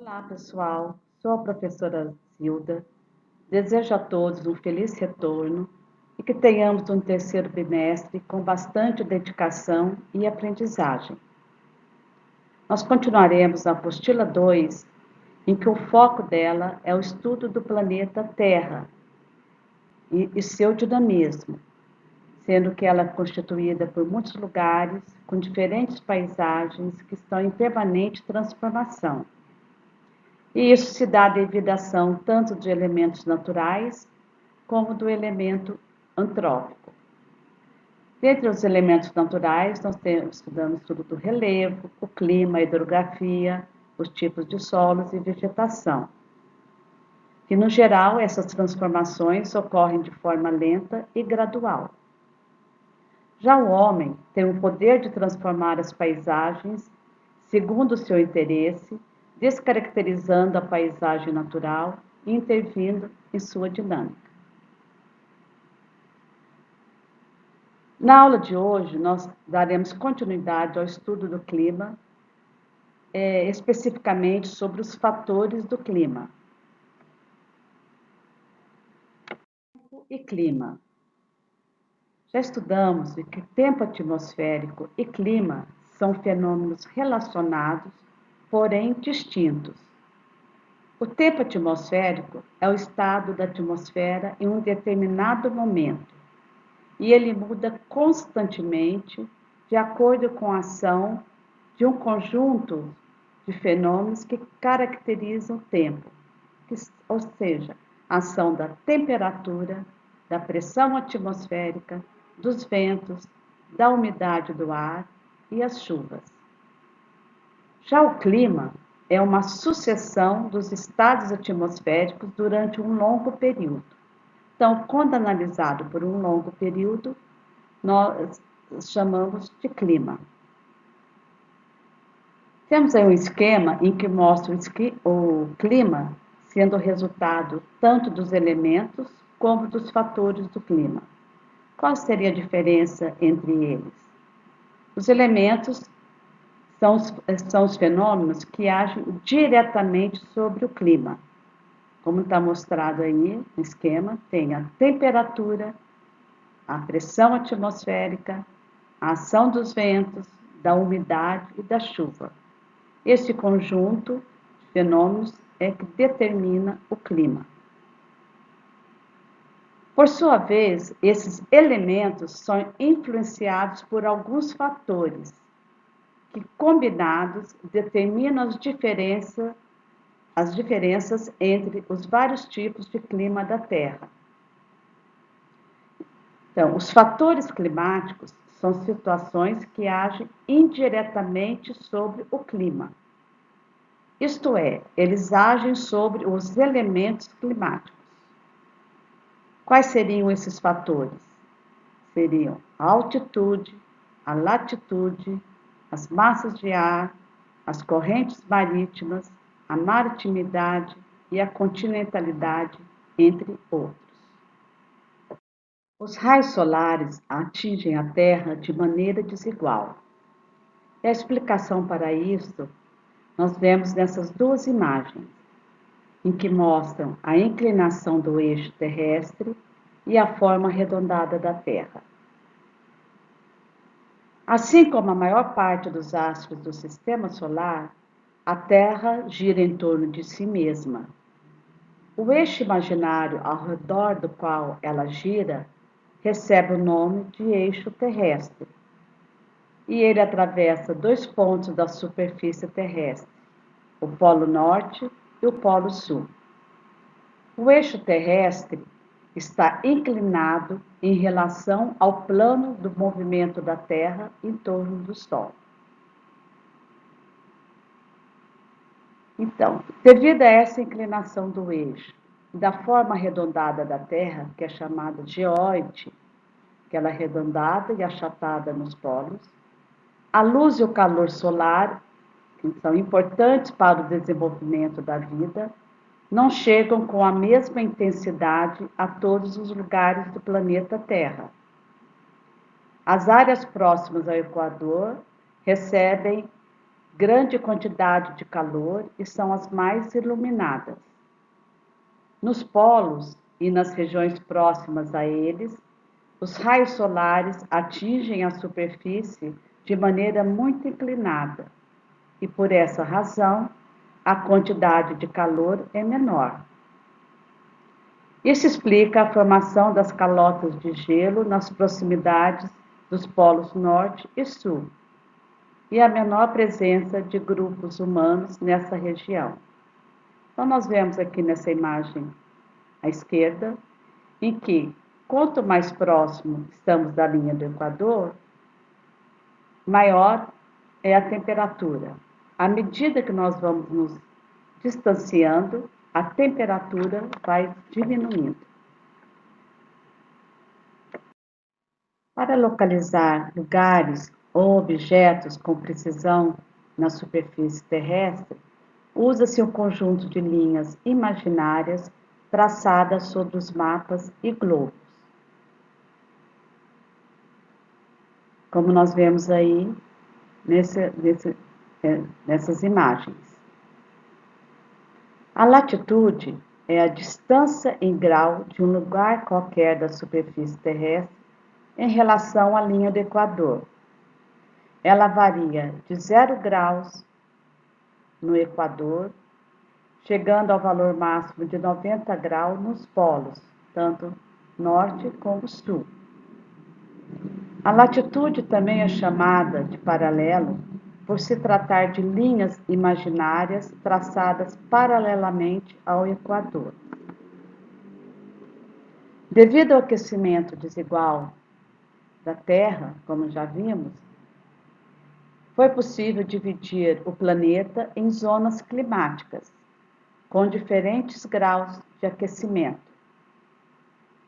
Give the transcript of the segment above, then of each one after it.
Olá, pessoal. Sou a professora Zilda. Desejo a todos um feliz retorno e que tenhamos um terceiro bimestre com bastante dedicação e aprendizagem. Nós continuaremos na apostila 2, em que o foco dela é o estudo do planeta Terra e seu dinamismo, sendo que ela é constituída por muitos lugares com diferentes paisagens que estão em permanente transformação. E isso se dá devido à ação tanto de elementos naturais como do elemento antrópico. Dentre os elementos naturais, nós estudamos tudo do relevo, o clima, a hidrografia, os tipos de solos e vegetação. Que, no geral, essas transformações ocorrem de forma lenta e gradual. Já o homem tem o poder de transformar as paisagens segundo o seu interesse, descaracterizando a paisagem natural e intervindo em sua dinâmica. Na aula de hoje, nós daremos continuidade ao estudo do clima, especificamente sobre os fatores do clima. Tempo e clima. Já estudamos que tempo atmosférico e clima são fenômenos relacionados, porém distintos. O tempo atmosférico é o estado da atmosfera em um determinado momento, e ele muda constantemente de acordo com a ação de um conjunto de fenômenos que caracterizam o tempo, ou seja, a ação da temperatura, da pressão atmosférica, dos ventos, da umidade do ar e as chuvas. Já o clima é uma sucessão dos estados atmosféricos durante um longo período. Então, quando analisado por um longo período, nós chamamos de clima. Temos aí um esquema em que mostra o clima sendo resultado tanto dos elementos como dos fatores do clima. Qual seria a diferença entre eles? Os elementos são os fenômenos que agem diretamente sobre o clima. Como está mostrado aí no esquema, tem a temperatura, a pressão atmosférica, a ação dos ventos, da umidade e da chuva. Esse conjunto de fenômenos é que determina o clima. Por sua vez, esses elementos são influenciados por alguns fatores que, combinados, determinam as diferenças entre os vários tipos de clima da Terra. Então, os fatores climáticos são situações que agem indiretamente sobre o clima. Isto é, eles agem sobre os elementos climáticos. Quais seriam esses fatores? Seriam a altitude, a latitude, as massas de ar, as correntes marítimas, a maritimidade e a continentalidade, entre outros. Os raios solares atingem a Terra de maneira desigual. E a explicação para isso nós vemos nessas duas imagens, em que mostram a inclinação do eixo terrestre e a forma arredondada da Terra. Assim como a maior parte dos astros do Sistema Solar, a Terra gira em torno de si mesma. O eixo imaginário ao redor do qual ela gira recebe o nome de eixo terrestre. E ele atravessa dois pontos da superfície terrestre, o Polo Norte e o Polo Sul. O eixo terrestre está inclinado em relação ao plano do movimento da Terra em torno do Sol. Então, devido a essa inclinação do eixo e da forma arredondada da Terra, que é chamada geóide, que ela é arredondada e achatada nos polos, a luz e o calor solar, que são importantes para o desenvolvimento da vida, não chegam com a mesma intensidade a todos os lugares do planeta Terra. As áreas próximas ao Equador recebem grande quantidade de calor e são as mais iluminadas. Nos polos e nas regiões próximas a eles, os raios solares atingem a superfície de maneira muito inclinada e, por essa razão, a quantidade de calor é menor. Isso explica a formação das calotas de gelo nas proximidades dos polos norte e sul e a menor presença de grupos humanos nessa região. Então, nós vemos aqui nessa imagem à esquerda, em que, quanto mais próximo estamos da linha do Equador, maior é a temperatura. À medida que nós vamos nos distanciando, a temperatura vai diminuindo. Para localizar lugares ou objetos com precisão na superfície terrestre, usa-se um conjunto de linhas imaginárias traçadas sobre os mapas e globos, como nós vemos aí nessas imagens. A latitude é a distância em grau de um lugar qualquer da superfície terrestre em relação à linha do Equador. Ela varia de 0 graus no Equador, chegando ao valor máximo de 90 graus nos polos, tanto norte como sul. A latitude também é chamada de paralelo por se tratar de linhas imaginárias traçadas paralelamente ao Equador. Devido ao aquecimento desigual da Terra, como já vimos, foi possível dividir o planeta em zonas climáticas, com diferentes graus de aquecimento.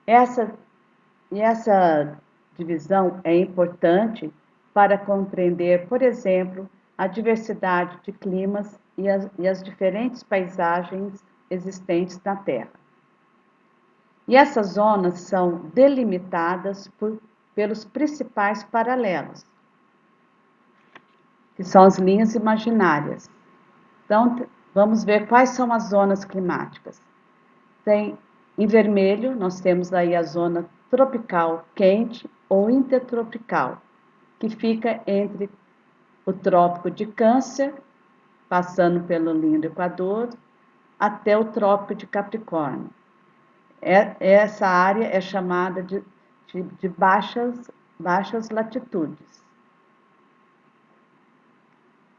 Essa divisão é importante para compreender, por exemplo, a diversidade de climas e as diferentes paisagens existentes na Terra. E essas zonas são delimitadas pelos principais paralelos, que são as linhas imaginárias. Então, vamos ver quais são as zonas climáticas. Em vermelho, nós temos aí a zona tropical quente ou intertropical, que fica entre o Trópico de Câncer, passando pelo linha do Equador, até o Trópico de Capricórnio. Essa área é chamada de baixas latitudes.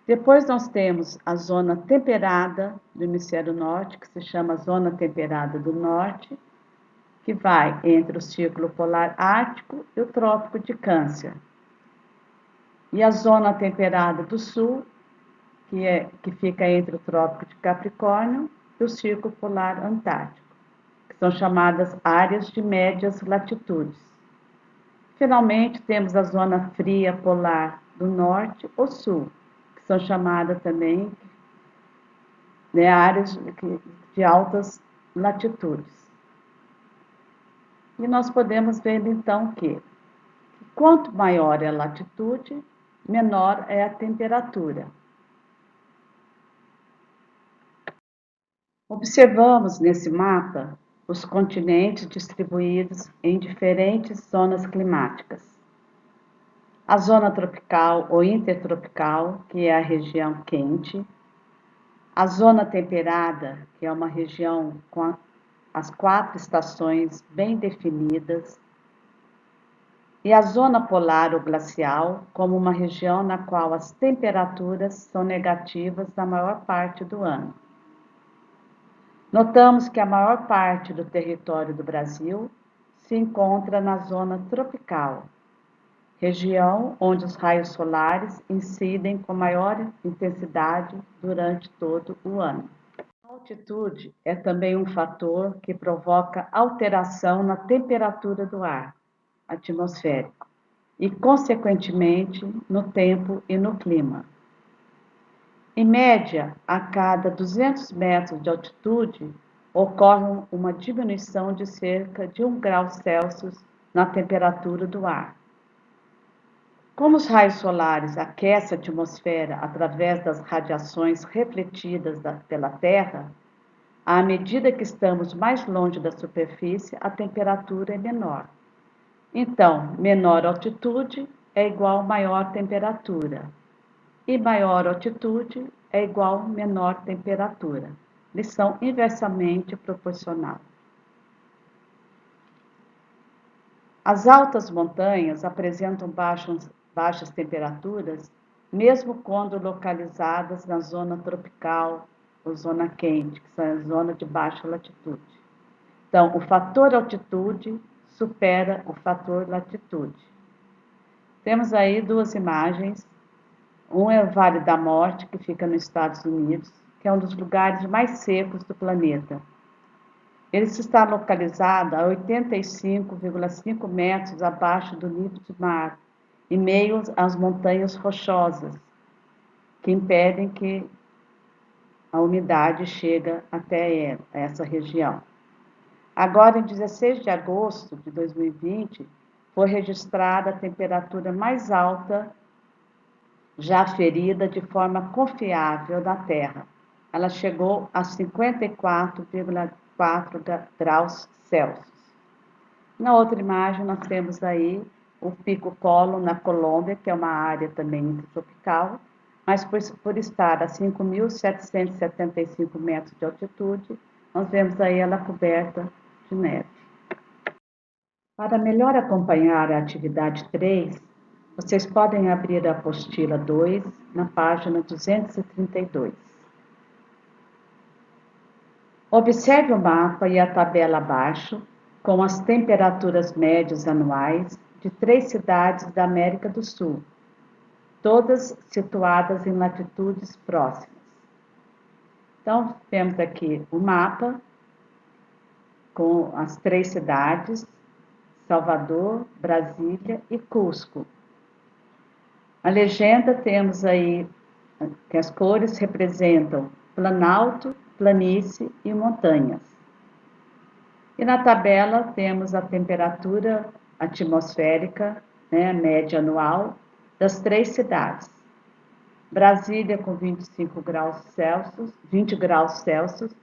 Depois nós temos a zona temperada do hemisfério norte, que se chama zona temperada do norte, que vai entre o Círculo Polar Ártico e o Trópico de Câncer. E a zona temperada do sul, que fica entre o Trópico de Capricórnio e o Círculo Polar Antártico, que são chamadas áreas de médias latitudes. Finalmente, temos a zona fria polar do norte ou sul, que são chamadas também áreas de altas latitudes. E nós podemos ver então que quanto maior é a latitude, menor é a temperatura. Observamos nesse mapa os continentes distribuídos em diferentes zonas climáticas. A zona tropical ou intertropical, que é a região quente. A zona temperada, que é uma região com as 4 estações bem definidas. E a zona polar ou glacial, como uma região na qual as temperaturas são negativas na maior parte do ano. Notamos que a maior parte do território do Brasil se encontra na zona tropical, região onde os raios solares incidem com maior intensidade durante todo o ano. A altitude é também um fator que provoca alteração na temperatura do ar atmosférico e, consequentemente, no tempo e no clima. Em média, a cada 200 metros de altitude, ocorre uma diminuição de cerca de 1 grau Celsius na temperatura do ar. Como os raios solares aquecem a atmosfera através das radiações refletidas pela Terra, à medida que estamos mais longe da superfície, a temperatura é menor. Então, menor altitude é igual a maior temperatura, e maior altitude é igual a menor temperatura. Eles são inversamente proporcionais. As altas montanhas apresentam baixas temperaturas, mesmo quando localizadas na zona tropical ou zona quente, que são as zonas de baixa latitude. Então, o fator altitude supera o fator latitude. Temos aí duas imagens. Um é o Vale da Morte, que fica nos Estados Unidos, que é um dos lugares mais secos do planeta. Ele está localizado a 85,5 metros abaixo do nível do mar, em meio às montanhas rochosas, que impedem que a umidade chegue até essa região. Agora, em 16 de agosto de 2020, foi registrada a temperatura mais alta já aferida de forma confiável na Terra. Ela chegou a 54,4 graus Celsius. Na outra imagem, nós temos aí o Pico Colo, na Colômbia, que é uma área também tropical, mas por estar a 5.775 metros de altitude, nós vemos aí ela coberta de neve. Para melhor acompanhar a atividade 3, vocês podem abrir a apostila 2 na página 232. Observe o mapa e a tabela abaixo, com as temperaturas médias anuais de 3 cidades da América do Sul, todas situadas em latitudes próximas. Então, temos aqui o mapa com as 3 cidades, Salvador, Brasília e Cusco. A legenda temos aí que as cores representam planalto, planície e montanhas. E na tabela temos a temperatura atmosférica, né, média anual, das 3 cidades. Brasília com 25 graus Celsius, 20 graus Celsius,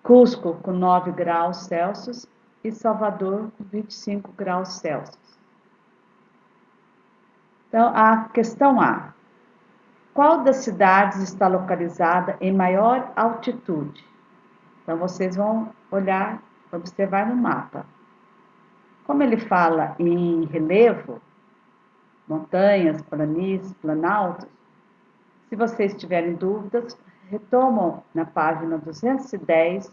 Cusco com 9 graus Celsius e Salvador com 25 graus Celsius. Então, a questão A. Qual das cidades está localizada em maior altitude? Então, vocês vão olhar, observar no mapa. Como ele fala em relevo, montanhas, planícies, planaltos, se vocês tiverem dúvidas, retomam na página 210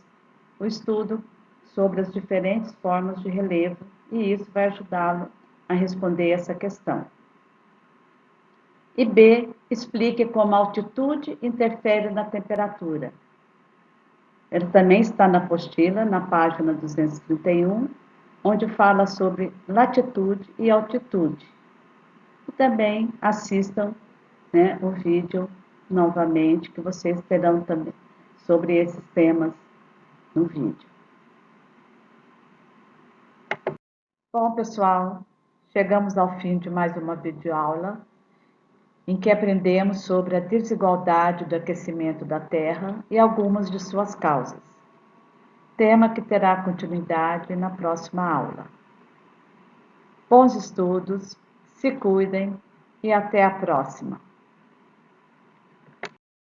o estudo sobre as diferentes formas de relevo e isso vai ajudá-lo a responder essa questão. E B, explique como a altitude interfere na temperatura. Ele também está na apostila, na página 231, onde fala sobre latitude e altitude. E também assistam, né, o vídeo novamente, que vocês terão também sobre esses temas no vídeo. Bom, pessoal, chegamos ao fim de mais uma videoaula, em que aprendemos sobre a desigualdade do aquecimento da Terra e algumas de suas causas. Tema que terá continuidade na próxima aula. Bons estudos, se cuidem e até a próxima!